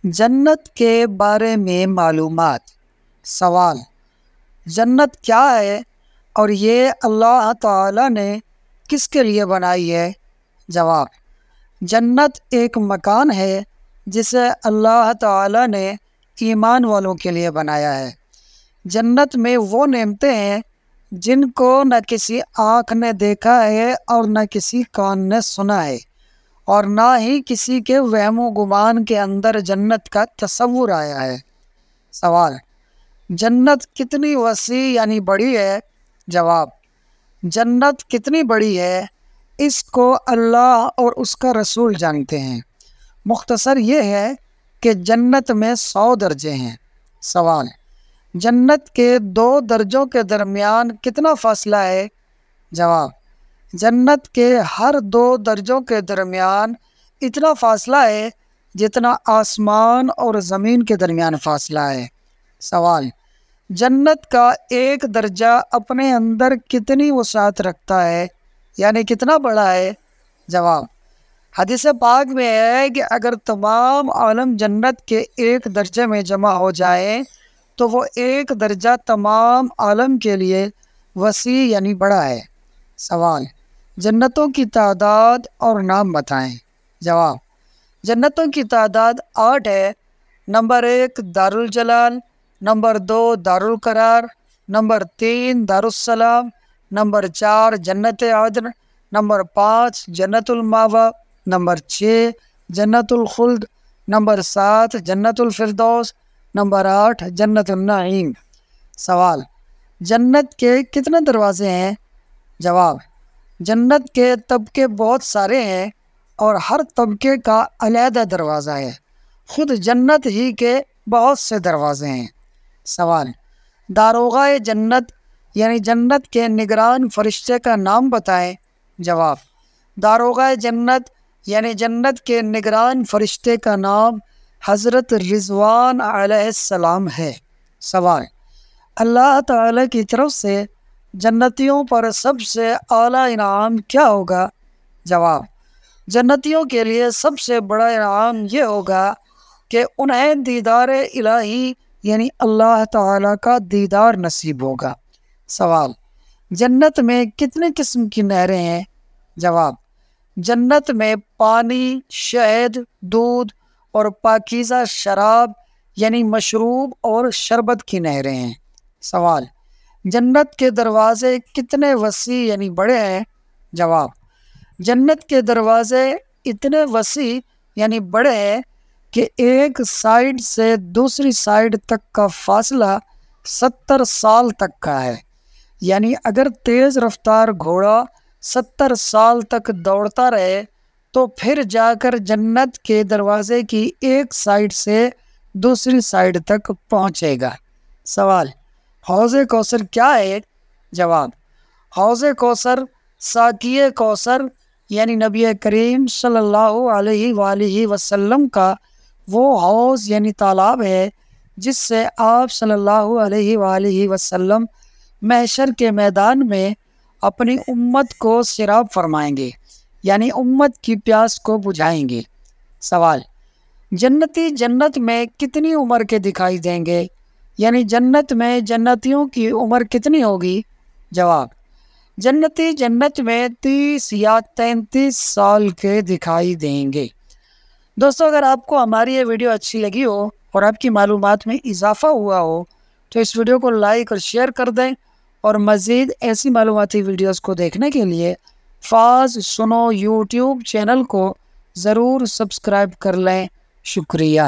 جنت کے بارے میں معلومات۔ سوال: جنت کیا ہے اور یہ اللہ تعالیٰ نے کس کے لیے بنائی ہے؟ جواب: جنت ایک مکان ہے جسے اللہ تعالیٰ نے ایمان والوں کے لیے بنایا ہے۔ جنت میں وہ نعمتیں ہیں جن کو نہ کسی آنکھ نے دیکھا ہے اور نہ کسی کان نے سنا ہے، اور نہ ہی کسی کے وہم و گمان کے اندر جنت کا تصور آیا ہے۔ سوال: جنت کتنی وسیع یعنی بڑی ہے؟ جواب: جنت کتنی بڑی ہے اس کو اللہ اور اس کا رسول جانتے ہیں۔ مختصر یہ ہے کہ جنت میں 100 درجے ہیں۔ سوال: جنت کے 2 درجوں کے درمیان کتنا فاصلہ ہے؟ جواب: جنت کے ہر 2 درجوں کے درمیان اتنا فاصلہ ہے جتنا آسمان اور زمین کے درمیان فاصلہ ہے۔ سوال: جنت کا ایک درجہ اپنے اندر کتنی وسعت رکھتا ہے، یعنی کتنا بڑا ہے؟ جواب: حدیث پاک میں ہے کہ اگر تمام عالم جنت کے ایک درجے میں جمع ہو جائیں تو وہ ایک درجہ تمام عالم کے لیے وسیع یعنی بڑا ہے۔ سوال: جنتوں کی تعداد اور نام بتائیں۔ جواب: جنتوں کی تعداد 8 ہے۔ نمبر 1 دارالجلال، نمبر 2 دارالقرار، نمبر 3 دارالسلام، نمبر 4 جنت عدن، نمبر 5 جنت المأویٰ، نمبر 6 جنت الخلد، نمبر 7 جنت الفردوس، نمبر 8 جنت النعیم۔ سوال: جنت کے کتنے دروازے ہیں؟ جواب: جنت کے طبقے بہت سارے ہیں اور ہر طبقے کا علیحدہ دروازہ ہے۔ خود جنت ہی کے بہت سے دروازے ہیں۔ سوال: داروغہ جنت یعنی جنت کے نگران فرشتے کا نام بتائیں۔ جواب: داروغہ جنت یعنی جنت کے نگران فرشتے کا نام حضرت رضوان علیہ السلام ہے۔ سوال: اللہ تعالیٰ کی طرف سے جنتیوں پر سب سے اعلیٰ انعام کیا ہوگا؟ جواب: جنتیوں کے لیے سب سے بڑا انعام یہ ہوگا کہ انہیں دیدار الہی یعنی اللہ تعالیٰ کا دیدار نصیب ہوگا۔ سوال: جنت میں کتنے قسم کی نہریں ہیں؟ جواب: جنت میں پانی، شہد، دودھ اور پاکیزہ شراب یعنی مشروب اور شربت کی نہریں ہیں۔ سوال: جنت کے دروازے کتنے وسیع یعنی بڑے ہیں؟ جواب: جنت کے دروازے اتنے وسیع یعنی بڑے ہیں کہ ایک سائیڈ سے دوسری سائیڈ تک کا فاصلہ 70 سال تک کا ہے۔ یعنی اگر تیز رفتار گھوڑا 70 سال تک دوڑتا رہے تو پھر جا کر جنت کے دروازے کی ایک سائیڈ سے دوسری سائیڈ تک پہنچے گا۔ سوال: حوض کوثر کیا ہے؟ جواب: حوض کوثر ساقی کوثر یعنی نبی کریم صلی اللہ علیہ وآلہ وسلم کا وہ حوض یعنی تالاب ہے جس سے آپ صلی اللہ علیہ وآلہ وسلم محشر کے میدان میں اپنی امت کو سیراب فرمائیں گے، یعنی امت کی پیاس کو بجھائیں گے۔ سوال: جنتی جنت میں کتنی عمر کے دکھائی دیں گے، یعنی جنت میں جنتیوں کی عمر کتنی ہوگی؟ جواب: جنتی جنت میں 30 یا 33 سال کے دکھائی دیں گے۔ دوستو، اگر آپ کو ہماری یہ ویڈیو اچھی لگی ہو اور آپ کی معلومات میں اضافہ ہوا ہو تو اس ویڈیو کو لائک اور شیئر کر دیں، اور مزید ایسی معلوماتی ویڈیوز کو دیکھنے کے لیے فاز سنو یوٹیوب چینل کو ضرور سبسکرائب کر لیں۔ شکریہ۔